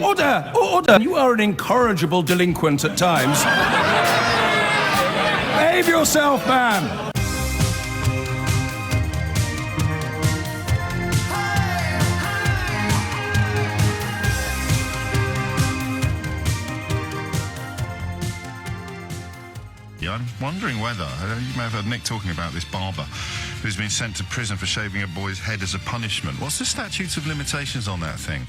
Order! Order! You are an incorrigible delinquent at times. Behave yourself, man! I'm wondering whether, you may have heard Nick talking about this barber who's been sent to prison for shaving a boy's head as a punishment. What's the statute of limitations on that thing?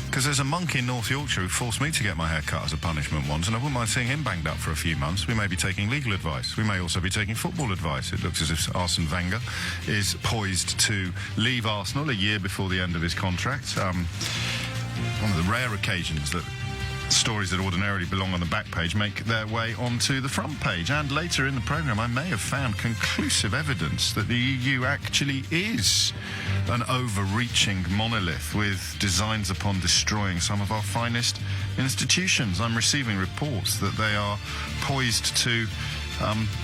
Because there's a monk in North Yorkshire who forced me to get my hair cut as a punishment once, and I wouldn't mind seeing him banged up for a few months. We may be taking legal advice. We may also be taking football advice. It looks as if Arsene Wenger is poised to leave Arsenal a year before the end of his contract. One of the rare occasions that stories that ordinarily belong on the back page make their way onto the front page. And later in the programme, I may have found conclusive evidence that the EU actually is an overreaching monolith with designs upon destroying some of our finest institutions. I'm receiving reports that they are poised to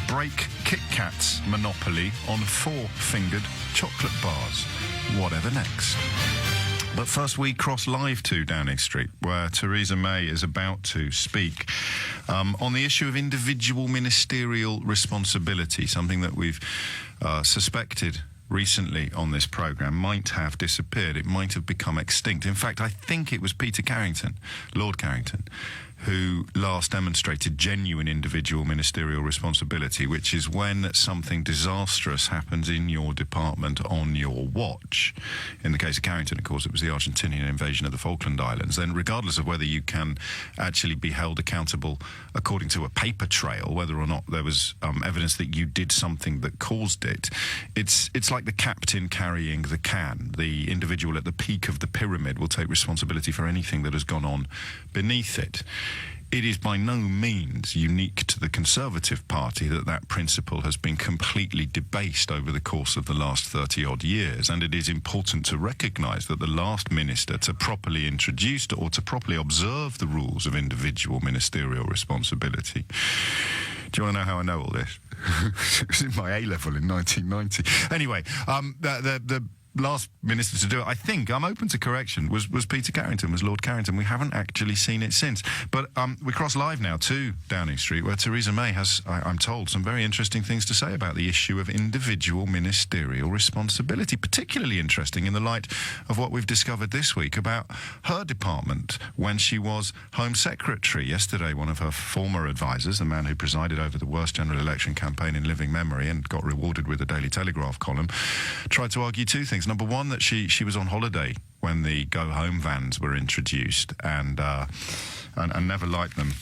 break Kit Kat's monopoly on four-fingered chocolate bars. Whatever next. But first we cross live to Downing Street, where Theresa May is about to speak on the issue of individual ministerial responsibility, something that we've suspected recently on this programme might have disappeared. It might have become extinct. In fact, I think it was Peter Carrington, Lord Carrington, who last demonstrated genuine individual ministerial responsibility, which is when something disastrous happens in your department on your watch. In the case of Carrington, of course, it was the Argentinian invasion of the Falkland Islands. Then regardless of whether you can actually be held accountable according to a paper trail, whether or not there was evidence that you did something that caused it, it's like the captain carrying the can. The individual at the peak of the pyramid will take responsibility for anything that has gone on beneath it. It is by no means unique to the Conservative Party that that principle has been completely debased over the course of the last 30-odd years, and it is important to recognise that the last minister to properly introduce or to properly observe the rules of individual ministerial responsibility. Do you want to know how I know all this? It was in my A-level in 1990. Anyway, the last minister to do it, I think, I'm open to correction, was Peter Carrington, was Lord Carrington. We haven't actually seen it since. But we cross live now to Downing Street, where Theresa May has, I'm told, some very interesting things to say about the issue of individual ministerial responsibility, particularly interesting in the light of what we've discovered this week about her department when she was Home Secretary. Yesterday, one of her former advisors, the man who presided over the worst general election campaign in living memory and got rewarded with a Daily Telegraph column, tried to argue two things. Number one, that she was on holiday when the go-home vans were introduced and never liked them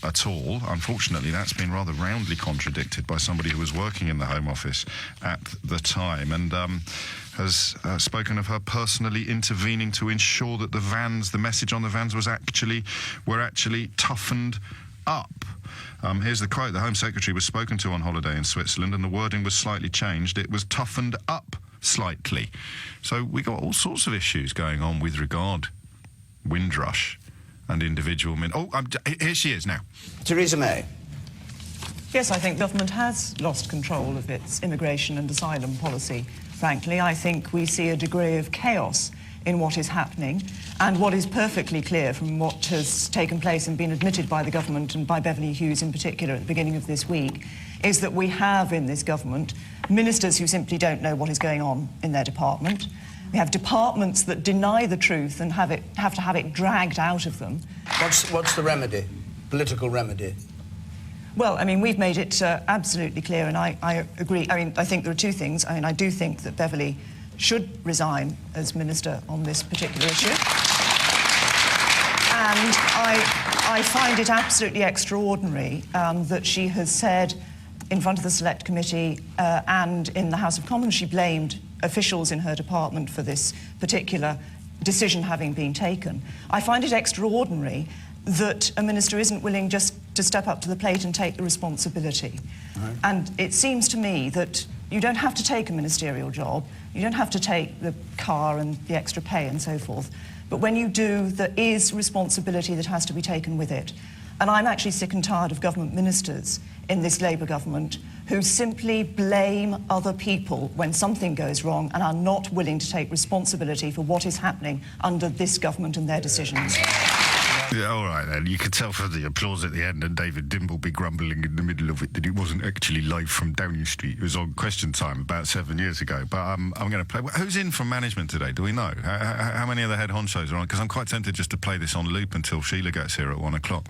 at all. Unfortunately, that's been rather roundly contradicted by somebody who was working in the Home Office at the time and has spoken of her personally intervening to ensure that the message on the vans were actually toughened up. Here's the quote. The Home Secretary was spoken to on holiday in Switzerland and the wording was slightly changed. It was toughened up slightly. So we got all sorts of issues going on with regard Windrush and individual here she is now. Theresa May. Yes, I think government has lost control of its immigration and asylum policy, frankly. I think we see a degree of chaos in what is happening, and what is perfectly clear from what has taken place and been admitted by the government and by Beverly Hughes in particular at the beginning of this week is that we have in this government ministers who simply don't know what is going on in their department. We have departments that deny the truth and have to have it dragged out of them. What's the remedy? Political remedy? Well, I mean, we've made it absolutely clear, and I agree. I mean, I think there are two things. I mean, I do think that Beverly should resign as minister on this particular issue. And I find it absolutely extraordinary that she has said in front of the Select Committee and in the House of Commons, she blamed officials in her department for this particular decision having been taken. I find it extraordinary that a minister isn't willing just to step up to the plate and take the responsibility. Right. And it seems to me that you don't have to take a ministerial job, you don't have to take the car and the extra pay and so forth, but when you do, there is responsibility that has to be taken with it. And I'm actually sick and tired of government ministers in this Labour government who simply blame other people when something goes wrong and are not willing to take responsibility for what is happening under this government and their decisions. Yeah, all right then. You could tell from the applause at the end and David Dimbleby grumbling in the middle of it that it wasn't actually live from Downing Street. It was on Question Time about 7 years ago. But I'm going to play... Who's in from management today? Do we know? How many of the head honchos are on? Because I'm quite tempted just to play this on loop until Sheila gets here at 1 o'clock.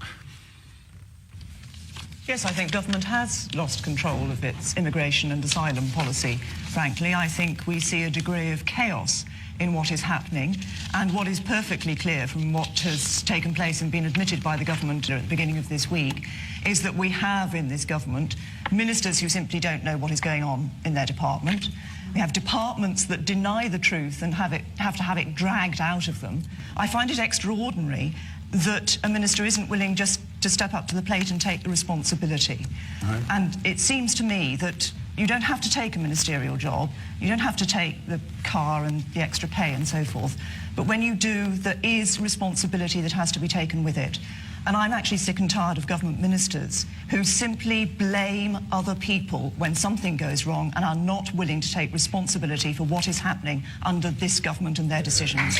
Yes, I think government has lost control of its immigration and asylum policy, frankly. I think we see a degree of chaos in what is happening, and what is perfectly clear from what has taken place and been admitted by the government at the beginning of this week is that we have in this government ministers who simply don't know what is going on in their department. We have departments that deny the truth and have to have it dragged out of them. I find it extraordinary that a minister isn't willing just to step up to the plate and take the responsibility. Right. And it seems to me that you don't have to take a ministerial job, you don't have to take the car and the extra pay and so forth, but when you do, there is responsibility that has to be taken with it. And I'm actually sick and tired of government ministers who simply blame other people when something goes wrong and are not willing to take responsibility for what is happening under this government and their decisions.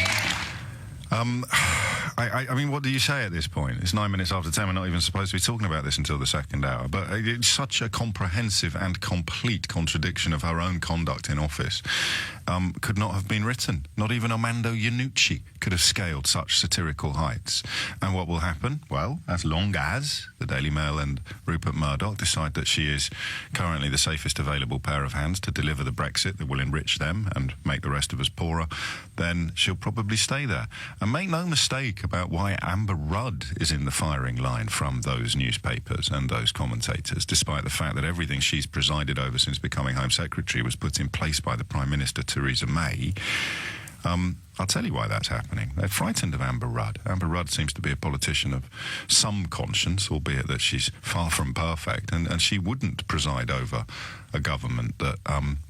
I mean, what do you say at this point? It's 9 minutes after 10. We're not even supposed to be talking about this until the second hour. But it's such a comprehensive and complete contradiction of her own conduct in office. Could not have been written. Not even Armando Iannucci could have scaled such satirical heights. And what will happen? Well, as long as the Daily Mail and Rupert Murdoch decide that she is currently the safest available pair of hands to deliver the Brexit that will enrich them and make the rest of us poorer, then she'll probably stay there. And make no mistake about why Amber Rudd is in the firing line from those newspapers and those commentators, despite the fact that everything she's presided over since becoming Home Secretary was put in place by the Prime Minister, Theresa May. I'll tell you why that's happening. They're frightened of Amber Rudd. Amber Rudd seems to be a politician of some conscience, albeit that she's far from perfect, and she wouldn't preside over a government that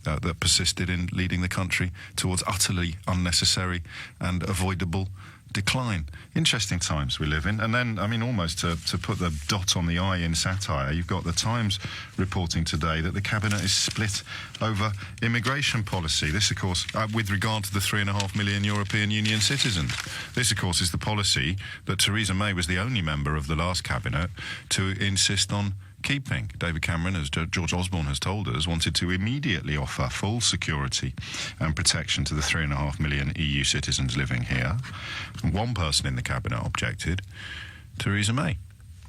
that persisted in leading the country towards utterly unnecessary and avoidable decline. Interesting times we live in. And then, I mean, almost to put the dot on the I in satire, you've got the Times reporting today that the Cabinet is split over immigration policy. This, of course, with regard to the 3.5 million European Union citizens. This, of course, is the policy that Theresa May was the only member of the last Cabinet to insist on keeping. David Cameron, as George Osborne has told us, wanted to immediately offer full security and protection to the 3.5 million EU citizens living here. And one person in the Cabinet objected, Theresa May.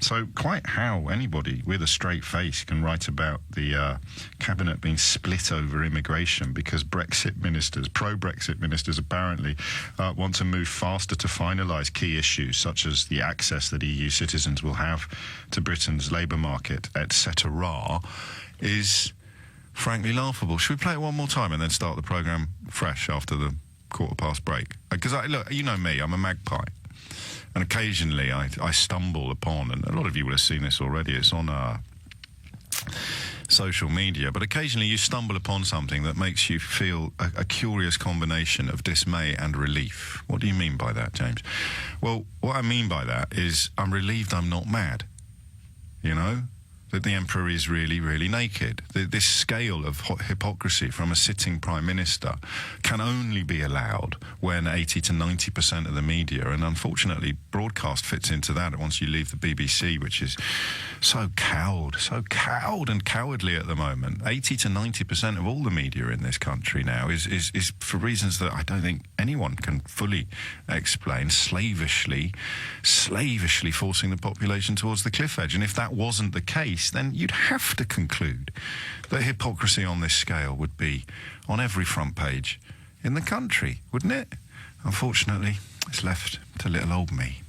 So quite how anybody with a straight face can write about the Cabinet being split over immigration because Brexit ministers, pro-Brexit ministers apparently want to move faster to finalise key issues such as the access that EU citizens will have to Britain's labour market, etc., is frankly laughable. Should we play it one more time and then start the programme fresh after the 1:15 break? Because, look, you know me, I'm a magpie. And occasionally I stumble upon, and a lot of you will have seen this already, it's on social media, but occasionally you stumble upon something that makes you feel a curious combination of dismay and relief. What do you mean by that, James? Well, what I mean by that is I'm relieved I'm not mad, you know? That the Emperor is really, really naked. This scale of hypocrisy from a sitting Prime Minister can only be allowed when 80 to 90% of the media, and unfortunately broadcast fits into that once you leave the BBC, which is so cowed and cowardly at the moment. 80 to 90% of all the media in this country now is for reasons that I don't think anyone can fully explain, slavishly forcing the population towards the cliff edge. And if that wasn't the case, then you'd have to conclude that hypocrisy on this scale would be on every front page in the country, wouldn't it? Unfortunately, it's left to little old me.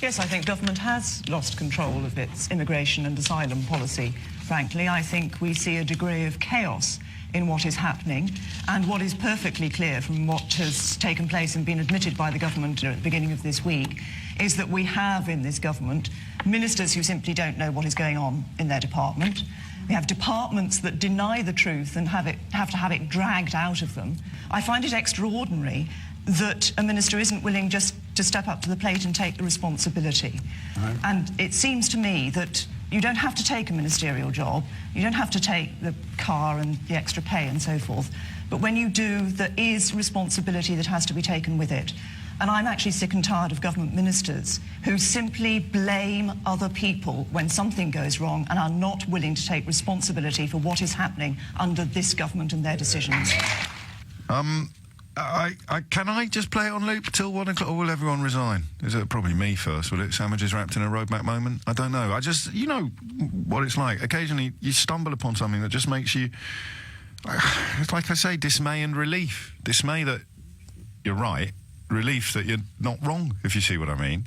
Yes, I think government has lost control of its immigration and asylum policy, frankly. I think we see a degree of chaos in what is happening, and what is perfectly clear from what has taken place and been admitted by the government at the beginning of this week is that we have in this government ministers who simply don't know what is going on in their department. We have departments that deny the truth and have to have it dragged out of them. I find it extraordinary that a minister isn't willing just to step up to the plate and take the responsibility. Right. And it seems to me that You don't have to take a ministerial job. You don't have to take the car and the extra pay and so forth. But when you do, there is responsibility that has to be taken with it. And I'm actually sick and tired of government ministers who simply blame other people when something goes wrong and are not willing to take responsibility for what is happening under this government and their decisions. Can I just play it on loop till 1 o'clock, or will everyone resign? Is it probably me first, will it? Sandwiches wrapped in a roadmap moment? I don't know. You know what it's like. Occasionally you stumble upon something that just makes you, it's like I say, dismay and relief. Dismay that you're right, relief that you're not wrong, if you see what I mean.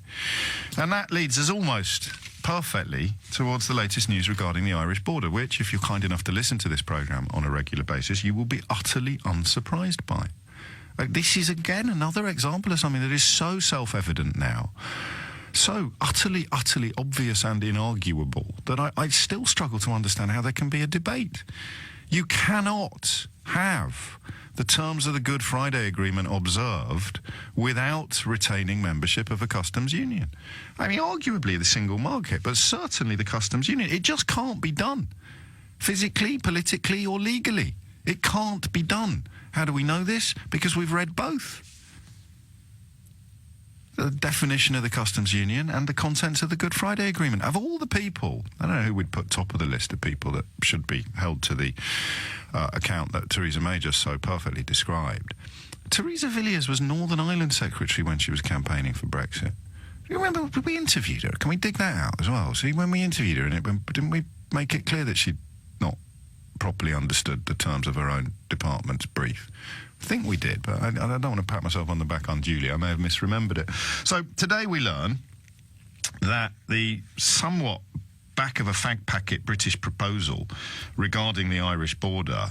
And that leads us almost perfectly towards the latest news regarding the Irish border, which, if you're kind enough to listen to this programme on a regular basis, you will be utterly unsurprised by. This is, again, another example of something that is so self-evident now, so utterly, utterly obvious and inarguable, that I still struggle to understand how there can be a debate. You cannot have the terms of the Good Friday Agreement observed without retaining membership of a customs union. I mean, arguably the single market, but certainly the customs union. It just can't be done. Physically, politically, or legally. It can't be done. How do we know this? Because we've read both. The definition of the customs union and the contents of the Good Friday Agreement. Of all the people, I don't know who we'd put top of the list of people that should be held to the account that Theresa May just so perfectly described. Theresa Villiers was Northern Ireland Secretary when she was campaigning for Brexit. Do you remember, we interviewed her? Can we dig that out as well? See, when we interviewed her, didn't we make it clear that she'd not properly understood the terms of her own department's brief? I think we did, but I don't want to pat myself on the back unduly. I may have misremembered it. So today we learn that the somewhat back of a fag packet British proposal regarding the Irish border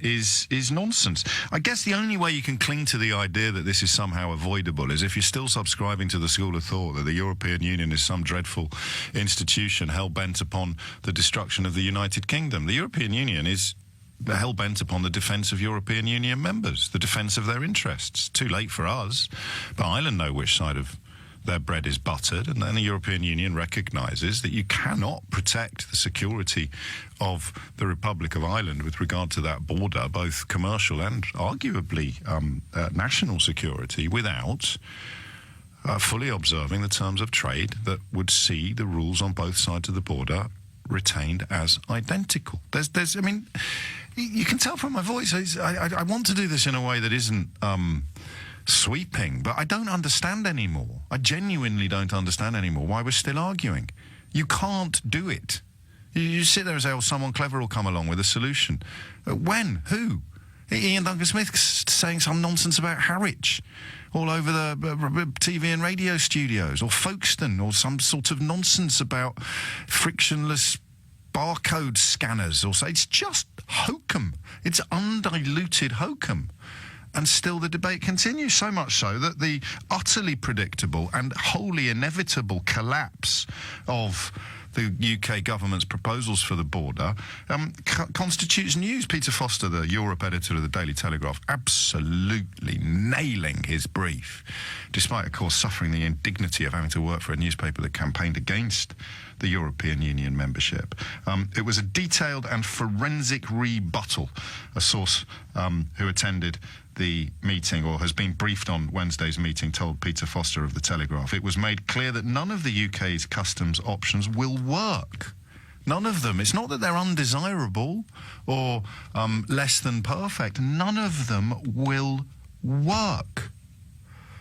is nonsense. I guess the only way you can cling to the idea that this is somehow avoidable is if you're still subscribing to the school of thought that the European Union is some dreadful institution hell-bent upon the destruction of the United Kingdom. The European Union is hell-bent upon the defence of European Union members, the defence of their interests. Too late for us, but Ireland know which side of their bread is buttered, and then the European Union recognises that you cannot protect the security of the Republic of Ireland with regard to that border, both commercial and arguably national security, without fully observing the terms of trade that would see the rules on both sides of the border retained as identical. I mean, you can tell from my voice, I want to do this in a way that isn't sweeping, but I don't understand anymore. I genuinely don't understand anymore why we're still arguing. You can't do it. You sit there and say, oh, someone clever will come along with a solution. When? Who? Ian Duncan Smith saying some nonsense about Harwich all over the TV and radio studios, or Folkestone, or some sort of nonsense about frictionless barcode scanners, or so. It's just hokum. It's undiluted hokum. And still the debate continues, so much so that the utterly predictable and wholly inevitable collapse of the UK government's proposals for the border constitutes news. Peter Foster, the Europe editor of the Daily Telegraph, absolutely nailing his brief, despite, of course, suffering the indignity of having to work for a newspaper that campaigned against the European Union membership. It was a detailed and forensic rebuttal. A source who attended the meeting, or has been briefed on Wednesday's meeting, told Peter Foster of the Telegraph, it was made clear that none of the UK's customs options will work. None of them. It's not that they're undesirable or less than perfect. None of them will work.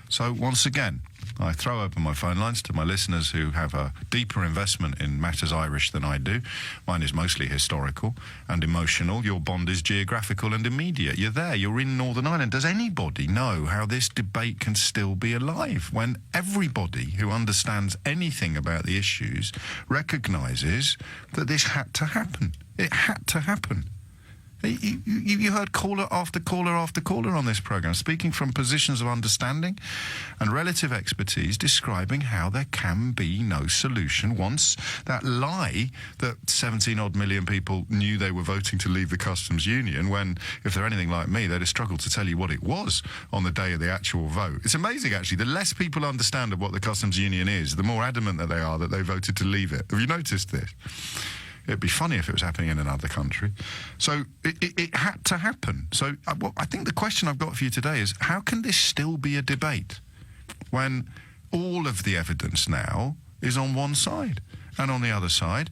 So once again, I throw open my phone lines to my listeners who have a deeper investment in matters Irish than I do. Mine is mostly historical and emotional. Your bond is geographical and immediate. You're there. You're in Northern Ireland. Does anybody know how this debate can still be alive when everybody who understands anything about the issues recognises that this had to happen? It had to happen. You heard caller after caller after caller on this programme speaking from positions of understanding and relative expertise, describing how there can be no solution once that lie that 17-odd million people knew they were voting to leave the customs union, when, if they're anything like me, they'd have struggled to tell you what it was on the day of the actual vote. It's amazing, actually. The less people understand of what the customs union is, the more adamant that they are that they voted to leave it. Have you noticed this? It'd be funny if it was happening in another country. So it had to happen. So I think the question I've got for you today is, how can this still be a debate when all of the evidence now is on one side? And on the other side,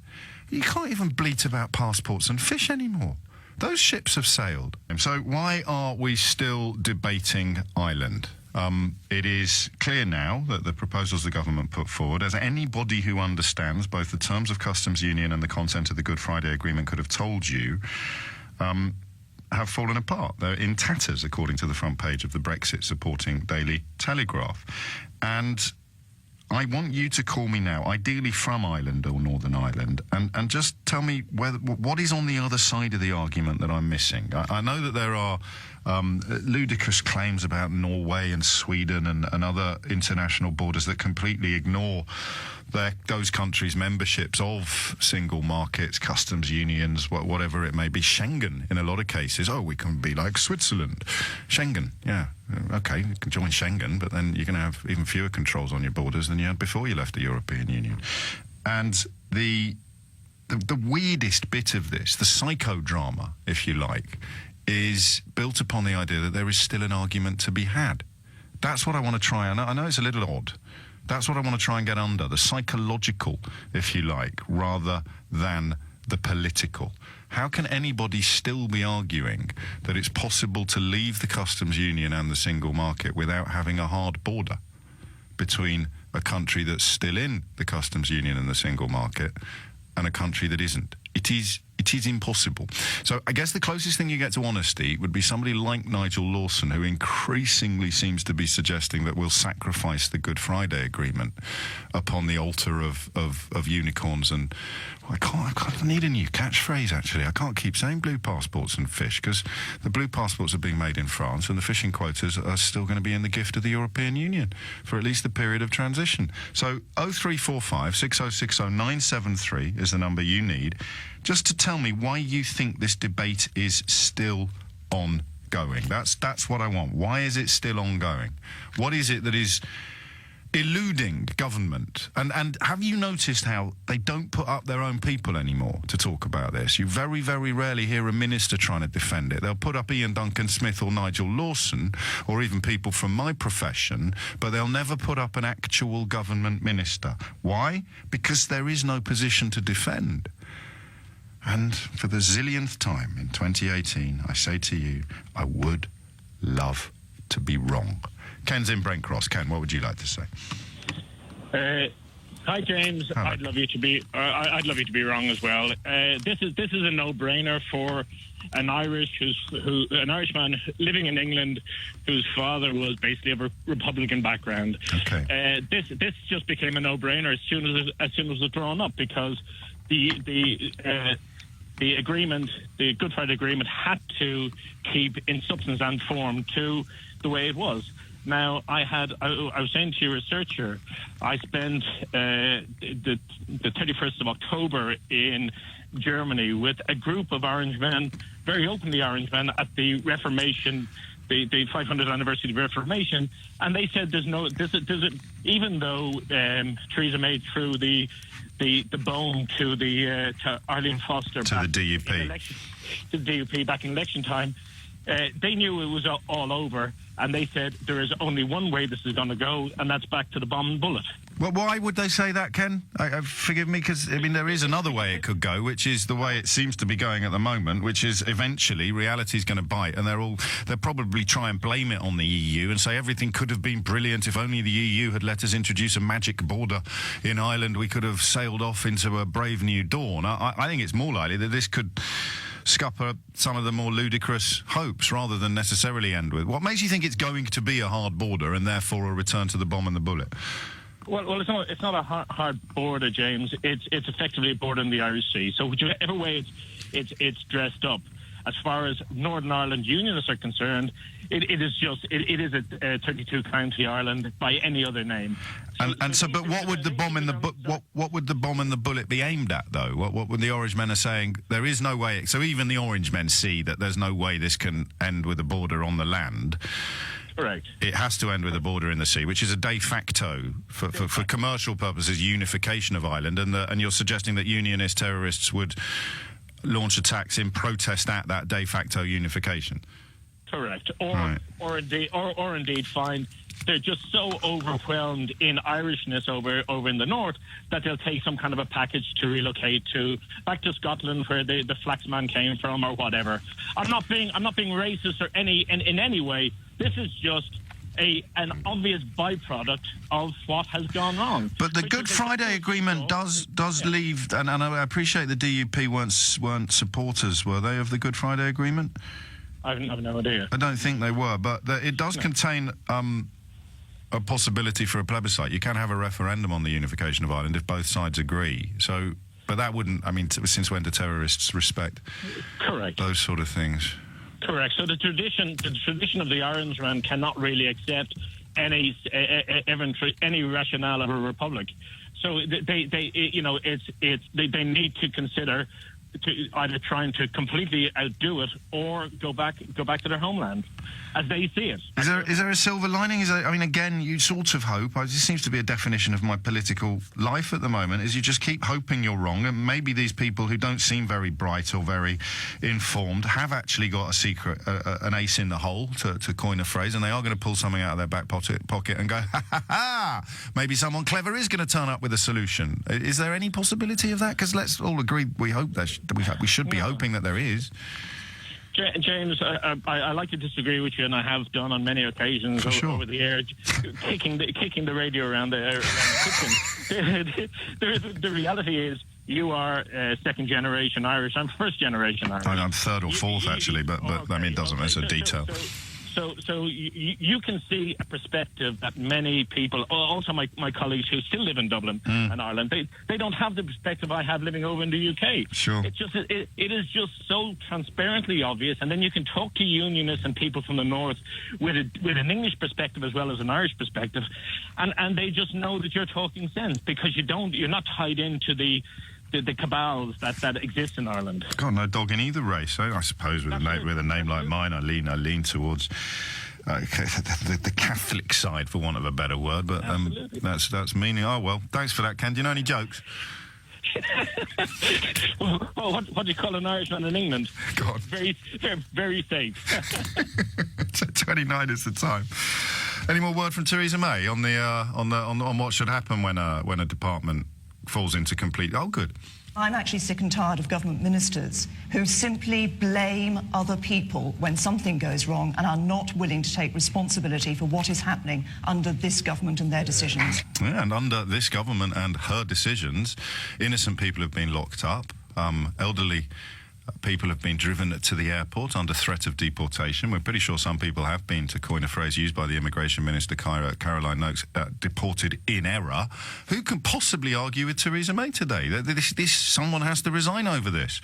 you can't even bleat about passports and fish anymore. Those ships have sailed. So why are we still debating Ireland? It is clear now that the proposals the government put forward, as anybody who understands both the terms of customs union and the content of the Good Friday Agreement could have told you, have fallen apart. They're in tatters, according to the front page of the Brexit supporting Daily Telegraph. And I want you to call me now, ideally from Ireland or Northern Ireland, and just tell me what is on the other side of the argument that I'm missing. I know that there are ludicrous claims about Norway and Sweden and other international borders that completely ignore those countries' memberships of single markets, customs unions, whatever it may be. Schengen, in a lot of cases. Oh, we can be like Switzerland. Schengen, yeah. Okay, you can join Schengen, but then you're going to have even fewer controls on your borders than you had before you left the European Union. And the weirdest bit of this, the psychodrama, if you like, is built upon the idea that there is still an argument to be had. That's what I want to try. I know it's a little odd. That's what I want to try and get under, the psychological, if you like, rather than the political. How can anybody still be arguing that it's possible to leave the customs union and the single market without having a hard border between a country that's still in the customs union and the single market and a country that isn't? It is impossible. So I guess the closest thing you get to honesty would be somebody like Nigel Lawson, who increasingly seems to be suggesting that we'll sacrifice the Good Friday Agreement upon the altar of unicorns. And I need a new catchphrase, actually. I can't keep saying blue passports and fish, because the blue passports are being made in France and the fishing quotas are still going to be in the gift of the European Union for at least the period of transition. So 0345 6060 973 is the number you need, just to tell me why you think this debate is still ongoing. That's what I want. Why is it still ongoing? What is it that is eluding government? And have you noticed how they don't put up their own people anymore to talk about this? You very, very rarely hear a minister trying to defend it. They'll put up Ian Duncan Smith or Nigel Lawson, or even people from my profession, but they'll never put up an actual government minister. Why? Because there is no position to defend. And for the zillionth time in 2018, I say to you, I would love to be wrong. Ken's in Brent Cross. Ken, what would you like to say? Hi, James. Hello. I'd love you to be wrong as well. This is a no-brainer for an Irishman living in England whose father was basically of a Republican background. Okay. This just became a no-brainer as soon as it was drawn up, because the agreement, the Good Friday Agreement, had to keep in substance and form to the way it was. Now, I was saying to your researcher, I spent the 31st of October in Germany with a group of Orange men, very openly Orange men, at the Reformation, the 500th anniversary of the Reformation, and they said even though Theresa May threw the bone to Arlene Foster To the DUP. To the DUP back in election time, they knew it was all over, and they said there is only one way this is going to go, and that's back to the bomb and bullet. Well, why would they say that, Ken? Forgive me, because, I mean, there is another way it could go, which is the way it seems to be going at the moment, which is eventually reality's going to bite, and they'll probably try and blame it on the EU and say everything could have been brilliant if only the EU had let us introduce a magic border in Ireland. We could have sailed off into a brave new dawn. I think it's more likely that this could scupper some of the more ludicrous hopes rather than necessarily end with. What makes you think it's going to be a hard border and therefore a return to the bomb and the bullet? Well, it's not a hard border, James. It's effectively a border in the Irish Sea. So whichever way it's dressed up, as far as Northern Ireland unionists are concerned, it is a 32-county Ireland by any other name. But what would the bomb and the bullet be aimed at, though? What would the Orange men are saying? There is no way. So even the Orange men see that there's no way this can end with a border on the land. Correct. It has to end with a border in the sea, which is a de facto, for commercial purposes, unification of Ireland. And you're suggesting that unionist terrorists would launch attacks in protest at that de facto unification. Correct. Right. Or indeed find they're just so overwhelmed in Irishness over in the north that they'll take some kind of a package to relocate back to Scotland, where the Flaxman came from, or whatever. I'm not being racist or in any way. This is just an obvious byproduct of what has gone wrong. But the Good Friday Agreement does leave, and I appreciate the DUP weren't supporters, were they, of the Good Friday Agreement? I've no idea. I don't think they were, but it does contain a possibility for a plebiscite. You can have a referendum on the unification of Ireland if both sides agree. So, but that wouldn't. I mean, since when do terrorists respect? Correct. Those sort of things. Correct. So the tradition of the Orangemen cannot really accept any rationale of a republic. So they need to consider either trying to completely outdo it or go back to their homeland as they see it. Is there a silver lining? I mean, again, you sort of hope. This seems to be a definition of my political life at the moment, is you just keep hoping you're wrong, and maybe these people who don't seem very bright or very informed have actually got a secret, an ace in the hole, to coin a phrase, and they are going to pull something out of their back pocket and go, ha, ha, ha, maybe someone clever is going to turn up with a solution. Is there any possibility of that? Because let's all agree, we hope we should be hoping that there is. James, I like to disagree with you, and I have done on many occasions over the air, kicking the radio around the kitchen. The reality is, you are second-generation Irish. I'm first-generation Irish. I'm third or fourth, actually, but I mean, it doesn't matter. Detail. So you can see a perspective that many people, also my colleagues who still live in Dublin and Ireland, they don't have the perspective I have living over in the UK. Sure. It is just so transparently obvious, and then you can talk to unionists and people from the north with an English perspective as well as an Irish perspective, and they just know that you're talking sense because you're not tied into the cabals that exist in Ireland. God, no dog in either race. I suppose with a name like mine, I lean towards the Catholic side, for want of a better word. But that's meaning. Oh well, thanks for that, Ken. Do you know any jokes? Well, what do you call an Irishman in England? God, very, very, very safe. 29 is the time. Any more word from Theresa May on what should happen when a department falls into complete... Oh, good. I'm actually sick and tired of government ministers who simply blame other people when something goes wrong and are not willing to take responsibility for what is happening under this government and their decisions. Yeah, and under this government and her decisions, innocent people have been locked up, elderly people have been driven to the airport under threat of deportation. We're pretty sure some people have been, to coin a phrase used by the Immigration Minister, Caroline Noakes, deported in error. Who can possibly argue with Theresa May today? Someone has to resign over this.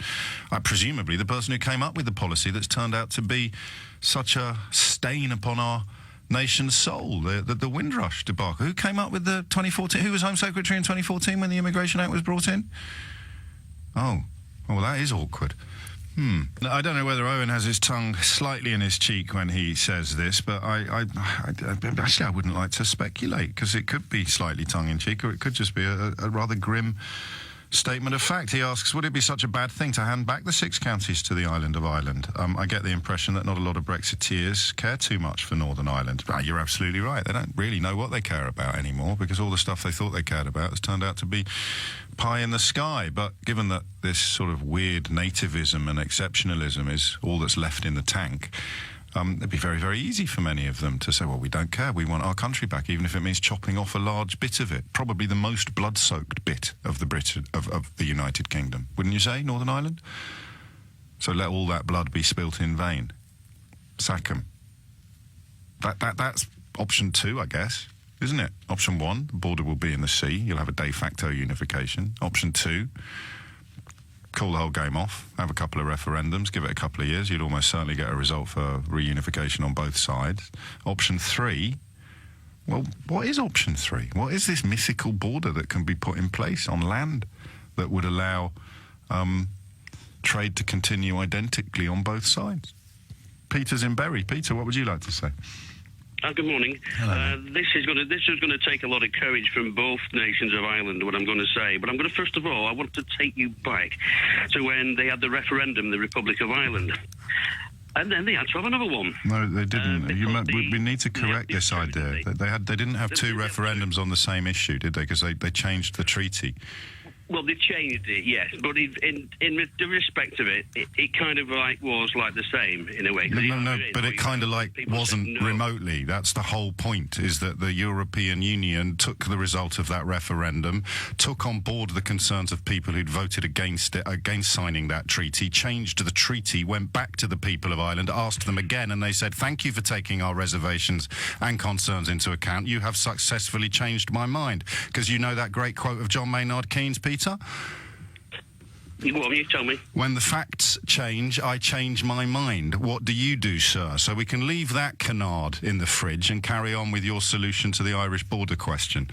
Presumably the person who came up with the policy that's turned out to be such a stain upon our nation's soul, the Windrush debacle. Who came up with the 2014... Who was Home Secretary in 2014 when the Immigration Act was brought in? Oh, well, that is awkward. I don't know whether Owen has his tongue slightly in his cheek when he says this, but actually I wouldn't like to speculate, because it could be slightly tongue-in-cheek, or it could just be a rather grim statement of fact. He asks, would it be such a bad thing to hand back the 6 counties to the island of Ireland? I get the impression that not a lot of Brexiteers care too much for Northern Ireland. You're absolutely right. They don't really know what they care about anymore, because all the stuff they thought they cared about has turned out to be pie in the sky. But given that this sort of weird nativism and exceptionalism is all that's left in the tank, it'd be very, very easy for many of them to say, well, we don't care, we want our country back, even if it means chopping off a large bit of it, probably the most blood-soaked bit of the United Kingdom. Wouldn't you say, Northern Ireland? So let all that blood be spilt in vain. Sack 'em. That's option 2, I guess, isn't it? Option 1, the border will be in the sea. You'll have a de facto unification. Option 2, call the whole game off, have a couple of referendums, give it a couple of years, you'd almost certainly get a result for reunification on both sides. Option 3, well, what is option 3? What is this mythical border that can be put in place on land that would allow trade to continue identically on both sides? Peter's in Bury. Peter, what would you like to say? Good morning. This is going to take a lot of courage from both nations of Ireland, what I'm going to say. But I'm going to, first of all, I want to take you back to when they had the referendum, the Republic of Ireland. And then they had to have another one. No, they didn't. We need to correct this idea. They didn't have two referendums on the same issue, did they? Because they changed the treaty. Well, they changed it, yes, but in the respect of it, it kind of was like the same in a way. No, but it kind of wasn't remotely. That's the whole point, is that the European Union took the result of that referendum, took on board the concerns of people who'd voted against it, against signing that treaty, changed the treaty, went back to the people of Ireland, asked them again, and they said, thank you for taking our reservations and concerns into account. You have successfully changed my mind. Because you know that great quote of John Maynard Keynes, Peter? What you tell me? When the facts change, I change my mind. What do you do, sir? So we can leave that canard in the fridge and carry on with your solution to the Irish border question.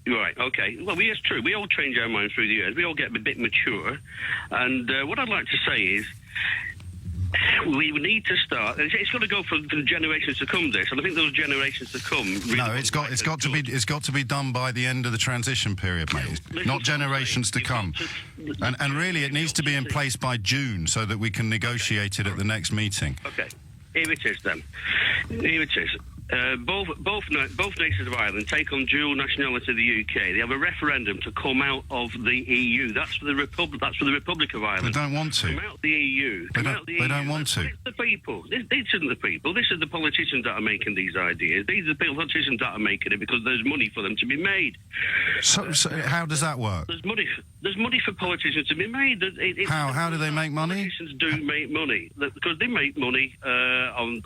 Right, okay. Well, it's true. We all change our minds through the years. We all get a bit mature. And what I'd like to say is, we need to start. It's got to go for the generations to come. This, and I think those generations to come. Really no, it's got to be done by the end of the transition period, mate. Not generations to come. And really, it needs to be in place by June so that we can negotiate it at the next meeting. Okay, here it is then. Here it is. Both nations of Ireland take on dual nationality of the UK. They have a referendum to come out of the EU. That's for the Republic. That's for the Republic of Ireland. They don't want to. Come out of the EU. They don't want to. It's the people. This isn't the people. This is the politicians that are making these ideas. These are the politicians that are making it because there's money for them to be made. So how does that work? There's money for politicians to be made. How do they make money? Politicians do make money because they make money on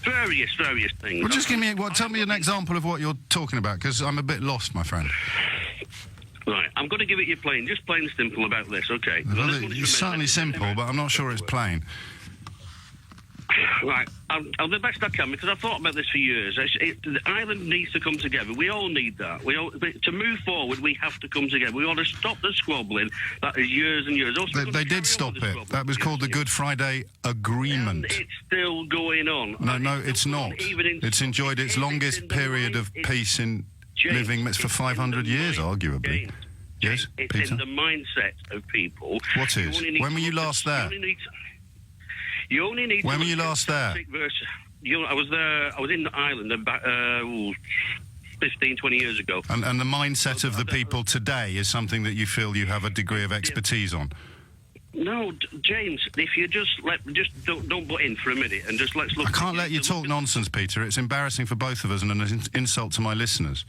various things. Well, just tell me an example of what you're talking about, because I'm a bit lost, my friend. Right, I'm going to give it you plain and simple about this, okay? Well, it's certainly simple, but I'm not sure it's plain. Right, I'll do the best I can, because I've thought about this for years. Ireland needs to come together. We all need that. To move forward, we have to come together. We ought to stop the squabbling. That is years and years. They did stop it. That was called the Good Friday Agreement. And it's still going on. No, it's not. It's enjoyed its longest period of peace in living for 500 years, arguably. Yes, it's Peter? in the mindset of people. What is? When were you last there? You only need. When were you last there? I was there. I was in Ireland about 15, 20 years ago. And the mindset of the people today is something that you feel you have a degree of expertise on. No, James. If you just don't butt in for a minute and just let's look. I can't let you talk nonsense, Peter. It's embarrassing for both of us and an insult to my listeners.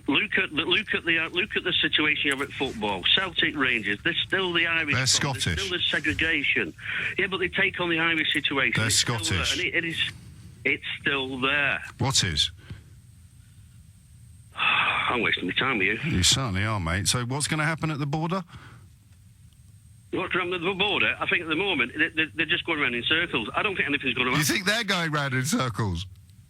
Look at the situation you have at football. Celtic, Rangers. There's still the Irish. They're Scottish. There's still the segregation. Yeah, but they take on the Irish situation. They're Scottish. It's still there. What is? I'm wasting my time with you. You certainly are, mate. So what's going to happen at the border? What's happening at the border? I think at the moment they're just going around in circles. I don't think anything's going to happen. You think they're going round in circles?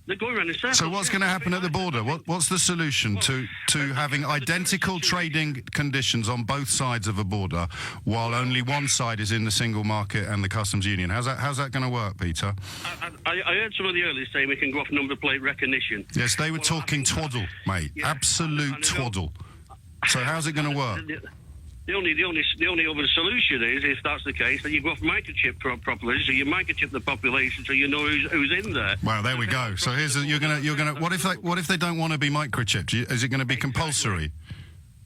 They're going around in circles. So what's going to happen at the border? What's the solution to having identical trading conditions on both sides of a border while only one side is in the single market and the customs union? How's that going to work, Peter? I heard some of the earlier saying we can go off number plate recognition. Yes, they were talking twaddle, mate. Yeah, absolute twaddle. So how's it going to work? The only other solution is, if that's the case, that you go off microchip properly, so you microchip the population, so you know who's in there. Well, there we go. So you're gonna. What if they don't want to be microchipped? Is it going to be compulsory?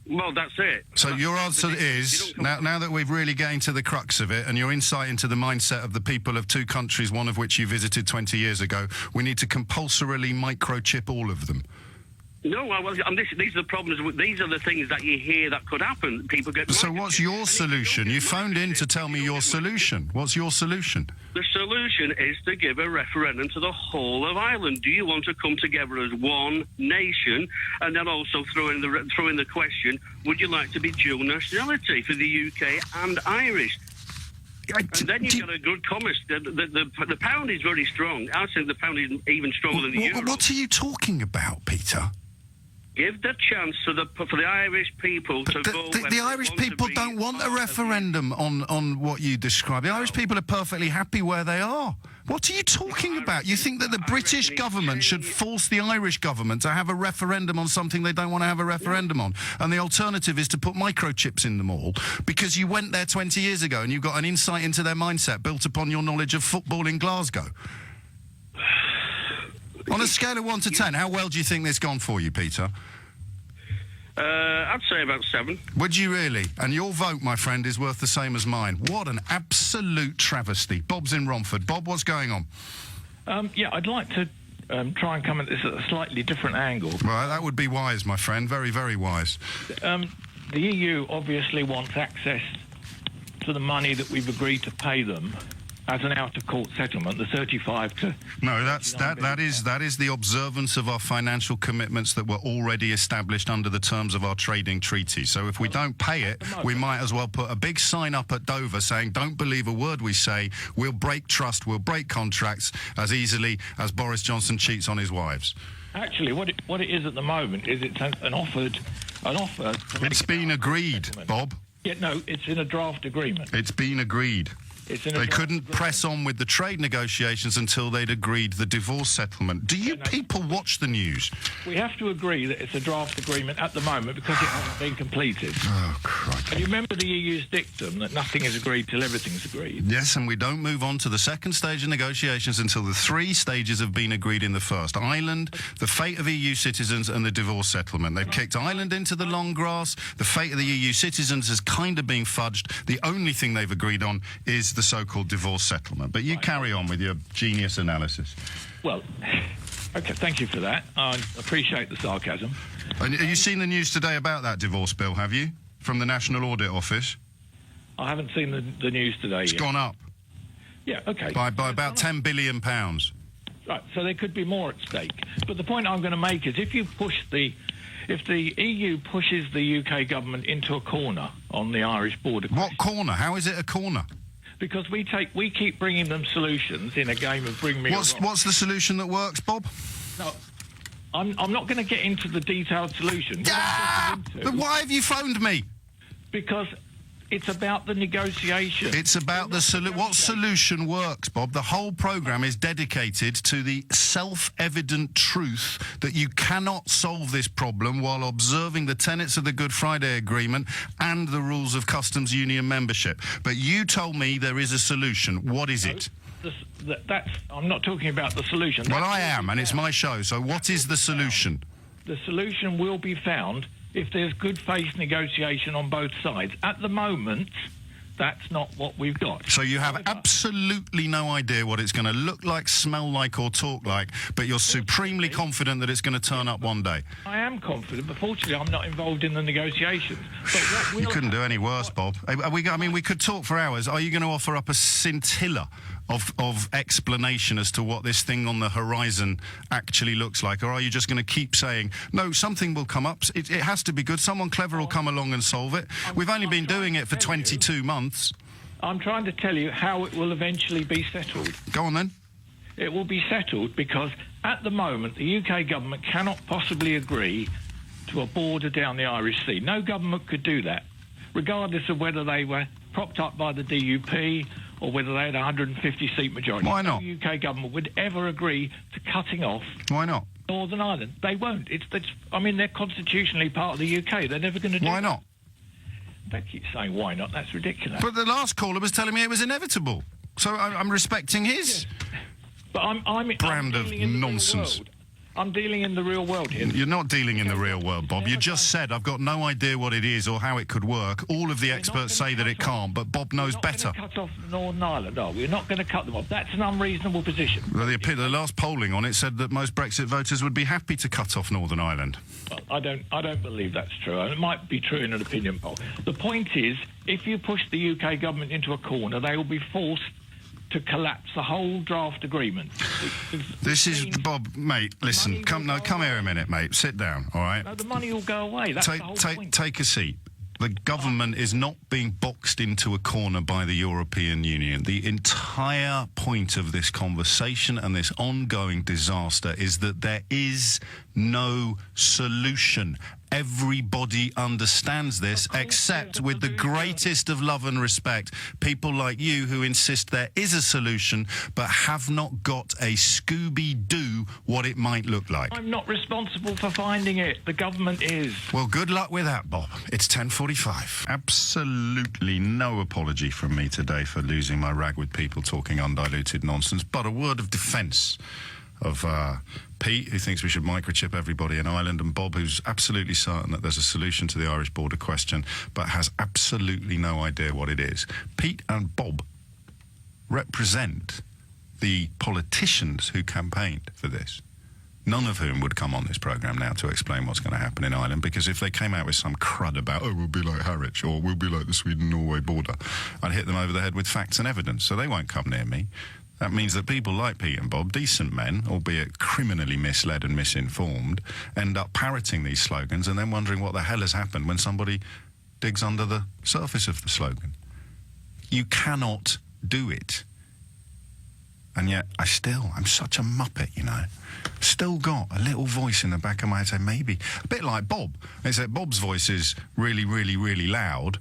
Well, that's it. So your answer is, now that we've really getting to the crux of it, and your insight into the mindset of the people of two countries, one of which you visited 20 years ago, we need to compulsorily microchip all of them. No, these are the problems. These are the things that you hear that could happen. People get. So what's your solution? You phoned in to tell me your solution. What's your solution? The solution is to give a referendum to the whole of Ireland. Do you want to come together as one nation? And then also throw in the question: would you like to be dual nationality for the UK and Irish? And then you've got a good commerce. The pound is very strong. I think the pound is even stronger than the euro. What are you talking about, Peter? Give the chance for the Irish people to vote. The Irish people don't want a referendum on what you describe. The Irish people are perfectly happy where they are. What are you talking about? You think that the British government should force the Irish government to have a referendum on something they don't want to have a referendum on? And the alternative is to put microchips in them all because you went there 20 years ago and you got an insight into their mindset built upon your knowledge of football in Glasgow. On a scale of 1 to 10, how well do you think this gone for you, Peter? I'd say about 7. Would you really? And your vote, my friend, is worth the same as mine. What an absolute travesty. Bob's in Romford. Bob, what's going on? Yeah, I'd like to try and come at this at a slightly different angle. Well, that would be wise, my friend. Very, very wise. The EU obviously wants access to the money that we've agreed to pay them as an out-of-court settlement, the 35 to... No, that is the observance of our financial commitments that were already established under the terms of our trading treaty. So if we don't pay it, we might as well put a big sign up at Dover saying, don't believe a word we say, we'll break trust, we'll break contracts as easily as Boris Johnson cheats on his wives. Actually, what it is at the moment is it's an offer... It's been agreed, Bob. Yeah, no, it's in a draft agreement. It's been agreed. They couldn't press on with the trade negotiations until they'd agreed the divorce settlement. Do you people watch the news? We have to agree that it's a draft agreement at the moment because it hasn't been completed. Oh, crikey. And you remember the EU's dictum that nothing is agreed till everything's agreed? Yes, and we don't move on to the second stage of negotiations until the 3 stages have been agreed in the first. Ireland, the fate of EU citizens and the divorce settlement. They've kicked Ireland into the long grass. The fate of the EU citizens has kind of been fudged. The only thing they've agreed on is the so-called divorce settlement. But you carry on with your genius analysis. Well, OK, thank you for that. I appreciate the sarcasm. And have you seen the news today about that divorce bill, have you? From the National Audit Office? I haven't seen the news today yet. It's gone up. Yeah, OK. By about £10 billion. Right, so there could be more at stake. But the point I'm going to make is if the EU pushes the UK government into a corner on the Irish border... What corner? How is it a corner? Because we keep bringing them solutions in a game of bring me... What's the solution that works, Bob? No, I'm not going to get into the detailed solution. But why have you phoned me? Because it's about the negotiation. It's about what solution works, Bob. The whole programme is dedicated to the self-evident truth that you cannot solve this problem while observing the tenets of the Good Friday Agreement and the rules of customs union membership. But you told me there is a solution. What is it? I'm not talking about the solution. Well, I am, and it's my show. So what is the solution? The solution will be found if there's good faith negotiation on both sides. At the moment, that's not what we've got. So you have absolutely no idea what it's going to look like, smell like or talk like, but you're supremely confident that it's going to turn up one day. I am confident, but fortunately I'm not involved in the negotiations. But you couldn't do any worse, Bob. We could talk for hours. Are you going to offer up a scintilla of explanation as to what this thing on the horizon actually looks like, or are you just going to keep saying, no, something will come up, it has to be good, someone clever will come along and solve it? We've only been doing it for 22 months. I'm trying to tell you how it will eventually be settled. Go on then. It will be settled because at the moment the UK government cannot possibly agree to a border down the Irish Sea. No government could do that, regardless of whether they were propped up by the DUP or whether they had a 150-seat majority. Why not? No UK government would ever agree to cutting off... Why not? Northern Ireland. They won't. They're constitutionally part of the UK. They're never going to do Why not? They keep saying, why not? That's ridiculous. But the last caller was telling me it was inevitable. So I'm respecting his But I'm brand of nonsense. I'm dealing in the real world here. You're not dealing in the real world, Bob. You just said, I've got no idea what it is or how it could work. All of the experts say that it can't, but Bob knows better. We're not going to cut off Northern Ireland, are we? We're not going to cut them off. That's an unreasonable position. Well, the last polling on it said that most Brexit voters would be happy to cut off Northern Ireland. Well, I don't believe that's true. It might be true in an opinion poll. The point is, if you push the UK government into a corner, they will be forced to collapse the whole draft agreement. This is, Bob, mate, listen, come here a minute, mate. Sit down, all right? No, the money will go away. That's the whole point. Take a seat. The government is not being boxed into a corner by the European Union. The entire point of this conversation and this ongoing disaster is that there is no solution. Everybody understands this, except with the greatest of love and respect, people like you who insist there is a solution but have not got a Scooby-Doo what it might look like. I'm not responsible for finding it. The government is. Well, good luck with that, Bob. It's 10:45. Absolutely no apology from me today for losing my rag with people talking undiluted nonsense, but a word of defence of Pete, who thinks we should microchip everybody in Ireland, and Bob, who's absolutely certain that there's a solution to the Irish border question, but has absolutely no idea what it is. Pete and Bob represent the politicians who campaigned for this, none of whom would come on this programme now to explain what's going to happen in Ireland, because if they came out with some crud about, oh, we'll be like Harwich, or we'll be like the Sweden-Norway border, I'd hit them over the head with facts and evidence, so they won't come near me. That means that people like Pete and Bob, decent men, albeit criminally misled and misinformed, end up parroting these slogans and then wondering what the hell has happened when somebody digs under the surface of the slogan. You cannot do it. And yet, I'm such a muppet, you know. Still got a little voice in the back of my head saying, maybe, a bit like Bob. Except Bob's voice is really, really, really loud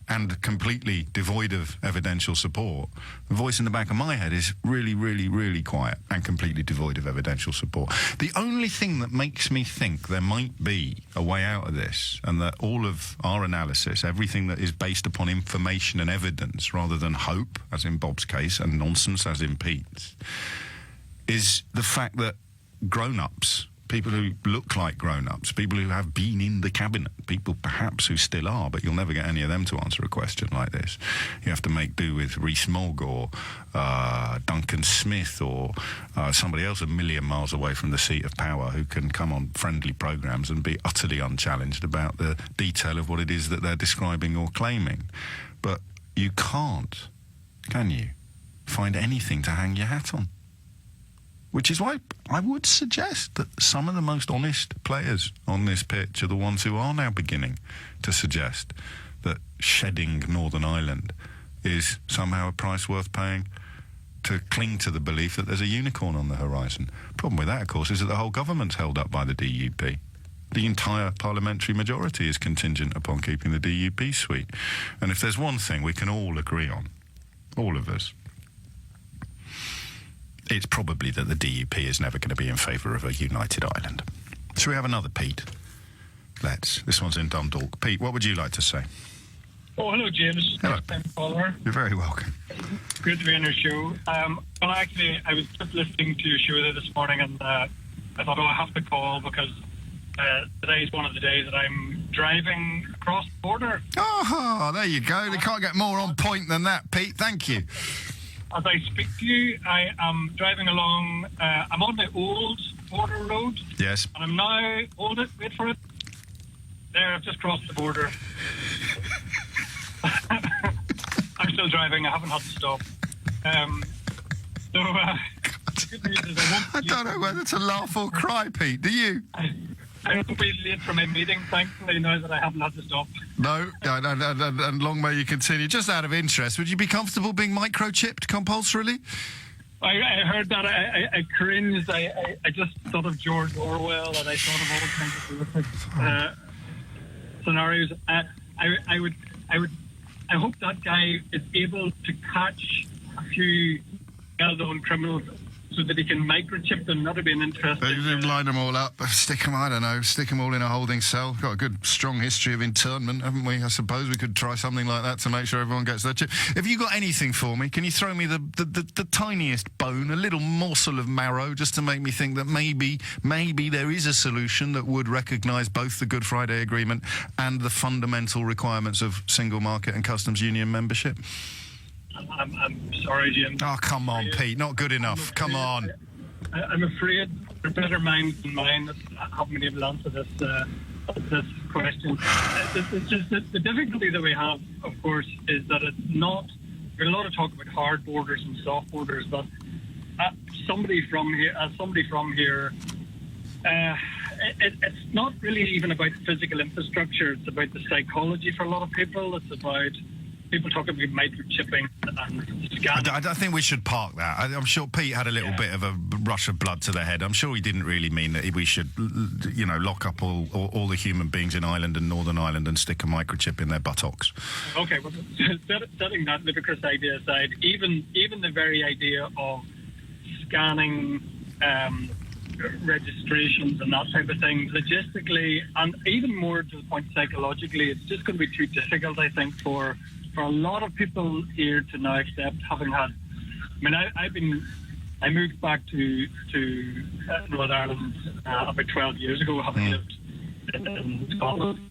and completely devoid of evidential support. The voice in the back of my head is really, really, really quiet and completely devoid of evidential support. The only thing that makes me think there might be a way out of this, and that all of our analysis, everything that is based upon information and evidence rather than hope, as in Bob's case, and nonsense, as in Pete's, is the fact that grown-ups, people who look like grown-ups, people who have been in the cabinet, people perhaps who still are, but you'll never get any of them to answer a question like this. You have to make do with Rees-Mogg or Duncan Smith or somebody else a million miles away from the seat of power who can come on friendly programmes and be utterly unchallenged about the detail of what it is that they're describing or claiming. But you can't, can you, find anything to hang your hat on? Which is why I would suggest that some of the most honest players on this pitch are the ones who are now beginning to suggest that shedding Northern Ireland is somehow a price worth paying to cling to the belief that there's a unicorn on the horizon. Problem with that, of course, is that the whole government's held up by the DUP. The entire parliamentary majority is contingent upon keeping the DUP sweet. And if there's one thing we can all agree on, all of us, it's probably that the DUP is never going to be in favour of a united Ireland. Shall we have another, Pete? Let's. This one's in Dundalk. Pete, what would you like to say? Oh, hello, James. Hello. First-time caller. You're very welcome. Good to be on your show. Well, actually, I was just listening to your show there this morning, and I thought, I have to call because today is one of the days that I'm driving across the border. Oh, there you go. They can't get more on point than that, Pete. Thank you. As I speak to you, I am driving along. I'm on the old border road. Yes. And I'm now, hold it, wait for it. There, I've just crossed the border. I'm still driving. I haven't had to stop. Good news is I don't know whether to laugh or cry, Pete. Do you? I won't be late for my meeting, thankfully, now that I haven't had to stop. No, and long may you continue. Just out of interest, would you be comfortable being microchipped compulsorily? I heard that. I cringed. I just thought of George Orwell, and I thought of all kinds of horrific scenarios. I hope that guy is able to catch a few well-known criminals so that he can microchip them. That'd be an interesting. They line them all up, stick them, I don't know, stick them all in a holding cell. Got a good, strong history of internment, haven't we? I suppose we could try something like that to make sure everyone gets their chip. Have you got anything for me? Can you throw me the tiniest bone, a little morsel of marrow, just to make me think that maybe there is a solution that would recognise both the Good Friday Agreement and the fundamental requirements of single market and customs union membership? I'm sorry, Jim. Oh, come on, Pete. Not good enough. Come on. I'm afraid there are better minds than mine that haven't been able to answer this question. It's just that the difficulty that we have, of course, is that it's not. There's a lot of talk about hard borders and soft borders, but somebody from here, it's not really even about physical infrastructure. It's about the psychology for a lot of people. It's about people talk about microchipping and scanning. I think we should park that. I'm sure Pete had a little bit of a rush of blood to the head. I'm sure he didn't really mean that we should, lock up all the human beings in Ireland and Northern Ireland and stick a microchip in their buttocks. Okay, well, setting that ludicrous idea aside, even the very idea of scanning registrations and that type of thing, logistically, and even more to the point psychologically, it's just going to be too difficult, I think, for a lot of people here to now accept having had. I mean, I moved back to Northern Ireland about 12 years ago, having lived in Scotland.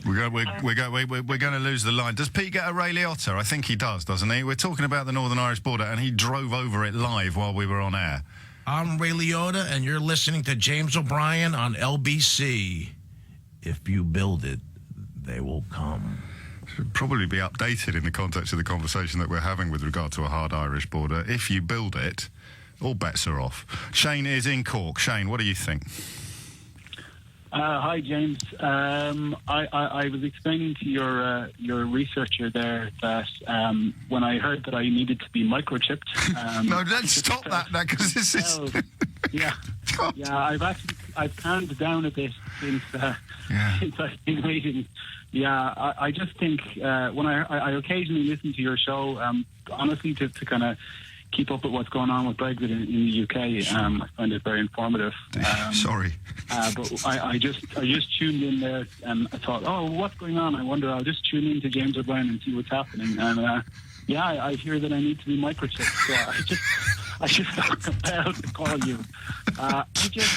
We're going to lose the line. Does Pete get a Ray Liotta? I think he does, doesn't he? We're talking about the Northern Irish border, and he drove over it live while we were on air. I'm Ray Liotta, and you're listening to James O'Brien on LBC. If you build it, they will come. Should probably be updated in the context of the conversation that we're having with regard to a hard Irish border. If you build it, all bets are off. Shane is in Cork. Shane, what do you think? Hi, James. I was explaining to your researcher there that when I heard that I needed to be microchipped. No, let's stop that now, because this is. Yeah, I've calmed down a bit since I've been waiting. Yeah, I just think when I occasionally listen to your show, honestly, to kind of keep up with what's going on with Brexit in the UK. I find it very informative. Sorry. But I just tuned in there and I thought, oh, what's going on? I wonder, I'll just tune in to James O'Brien and see what's happening. And I hear that I need to be microchipped. So I just felt compelled to call you.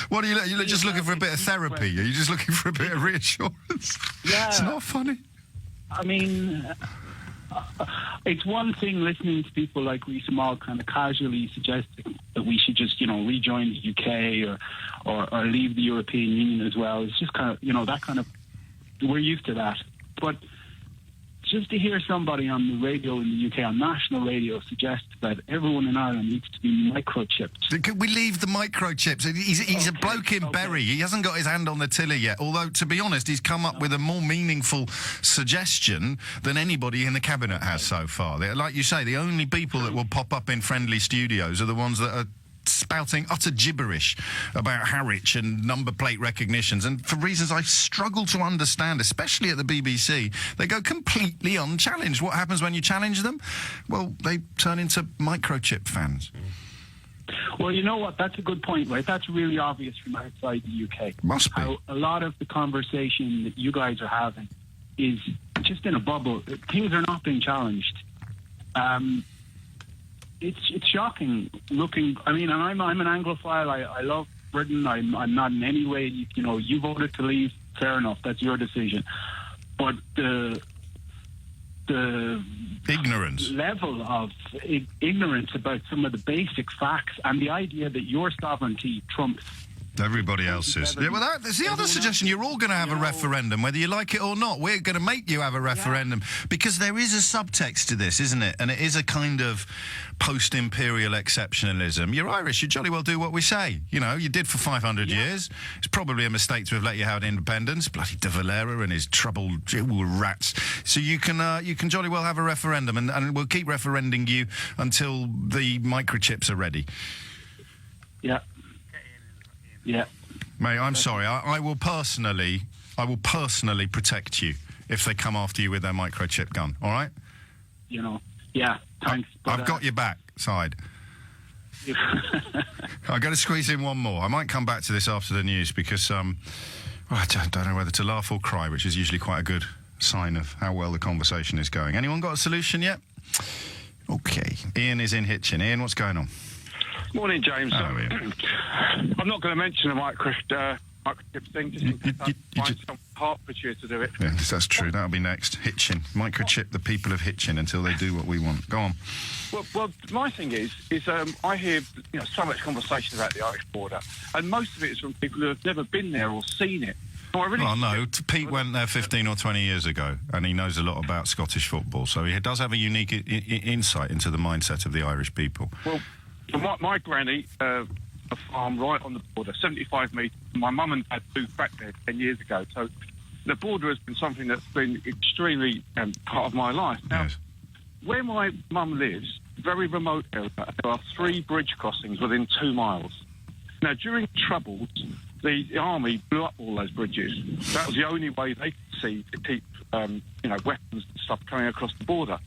What are you just looking for a bit of therapy? Are you just looking for a bit of reassurance? Yeah. It's not funny. I mean, it's one thing listening to people like Reece Mall kind of casually suggesting that we should just, rejoin the UK or leave the European Union as well. It's just kind of, that kind of, we're used to that. But just to hear somebody on the radio in the UK, on national radio, suggest that everyone in Ireland needs to be microchipped. Could we leave the microchips? He's a bloke in Bury. He hasn't got his hand on the tiller yet. Although, to be honest, he's come up with a more meaningful suggestion than anybody in the cabinet has so far. Like you say, the only people that will pop up in friendly studios are the ones that are spouting utter gibberish about Harwich and number plate recognitions, and for reasons I struggle to understand, especially at the BBC, they go completely unchallenged. What happens when you challenge them? Well, they turn into microchip fans. Well, you know what? That's a good point, right? That's really obvious from outside the UK. Must be. How a lot of the conversation that you guys are having is just in a bubble. Things are not being challenged. It's shocking looking. I mean, I'm an Anglophile. I love Britain. I'm not in any way. You voted to leave. Fair enough. That's your decision. But the ignorance level of ignorance about some of the basic facts and the idea that your sovereignty trumps everybody else's. Yeah, well, that's the other suggestion. You're all going to have a referendum, whether you like it or not. We're going to make you have a referendum because there is a subtext to this, isn't it? And it is a kind of post-imperial exceptionalism. You're Irish. You jolly well do what we say. You did for 500 years. It's probably a mistake to have let you have independence. Bloody De Valera and his troubled rats. So you can jolly well have a referendum, and we'll keep referending you until the microchips are ready. Yeah. Yeah. Mate, I'm sorry. I will personally protect you if they come after you with their microchip gun. All right? Yeah. Thanks. I've got your back side. I've got to squeeze in one more. I might come back to this after the news because I don't know whether to laugh or cry, which is usually quite a good sign of how well the conversation is going. Anyone got a solution yet? Okay. Ian is in Hitchin. Ian, what's going on? Morning, James. Ian. I'm not going to mention the microchip thing, just in case I find some Hertfordshire to do it. Yeah, that's true. That'll be next. Hitchin. Microchip the people of Hitchin until they do what we want. Go on. Well, my thing is I hear so much conversation about the Irish border, and most of it is from people who have never been there or seen it. No, Pete went there 15 or 20 years ago, and he knows a lot about Scottish football, so he does have a unique insight into the mindset of the Irish people. Well, my granny, a farm right on the border, 75 metres. My mum and dad moved back there 10 years ago, so the border has been something that's been extremely part of my life. Now, yes. Where my mum lives, very remote area, there are 3 bridge crossings within 2 miles. Now, during Troubles, the army blew up all those bridges. That was the only way they could see to keep, weapons and stuff coming across the border.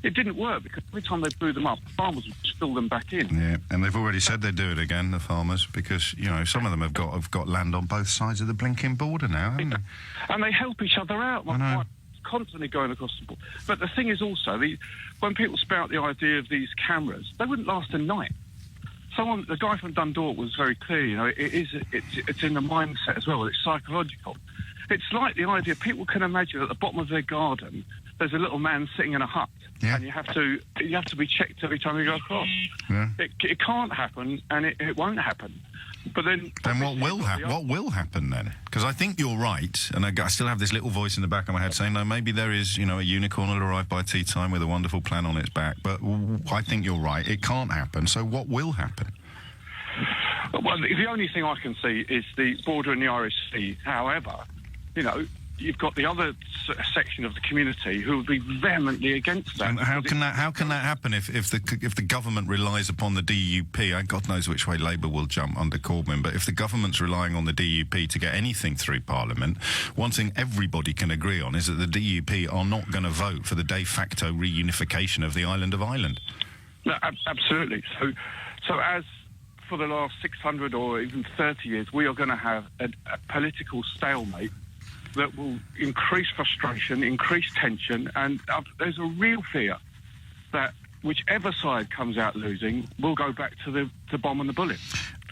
It didn't work because every time they blew them up, the farmers would just fill them back in. Yeah, and they've already said they'd do it again, the farmers, because some of them have got land on both sides of the blinking border now, haven't they? And they help each other out. My wife is constantly going across the border. But the thing is also, when people spout the idea of these cameras, they wouldn't last a night. The guy from Dundalk was very clear. It's in the mindset as well. It's psychological. It's like the idea people can imagine at the bottom of their garden, there's a little man sitting in a hut, and you have to be checked every time you go across. Yeah. It can't happen, and it won't happen. But then what will happen? What will happen then? Because I think you're right, and I still have this little voice in the back of my head saying, no, maybe there is, a unicorn will arrive by tea time with a wonderful plan on its back. But I think you're right. It can't happen. So what will happen? Well, the only thing I can see is the border in the Irish Sea. However, you've got the other section of the community who will be vehemently against that. And how can that happen if the government relies upon the DUP? And God knows which way Labour will jump under Corbyn, but if the government's relying on the DUP to get anything through Parliament, one thing everybody can agree on is that the DUP are not going to vote for the de facto reunification of the island of Ireland. No, absolutely. So as for the last 600 or even 30 years, we are going to have a political stalemate that will increase frustration, increase tension, and there's a real fear that whichever side comes out losing will go back to the bomb and the bullet.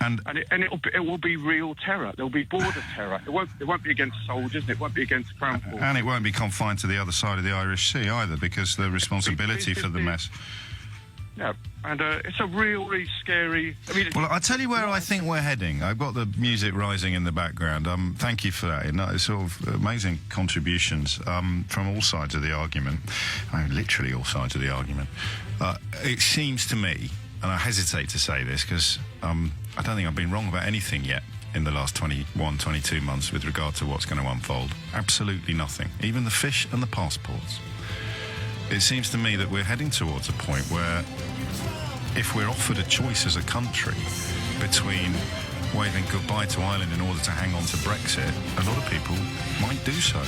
And it will be real terror. There will be border terror. It won't be against soldiers. It won't be against Crown Forces. And it won't be confined to the other side of the Irish Sea either, because the responsibility for the mess. Yeah, and it's a really scary... Well, I'll tell you where I think we're heading. I've got the music rising in the background. Thank you for that. It's sort of amazing contributions from all sides of the argument. Literally all sides of the argument. It seems to me, and I hesitate to say this because I don't think I've been wrong about anything yet in the last 21, 22 months with regard to what's going to unfold. Absolutely nothing. Even the fish and the passports. It seems to me that we're heading towards a point where if we're offered a choice as a country between waving goodbye to Ireland in order to hang on to Brexit, a lot of people might do so.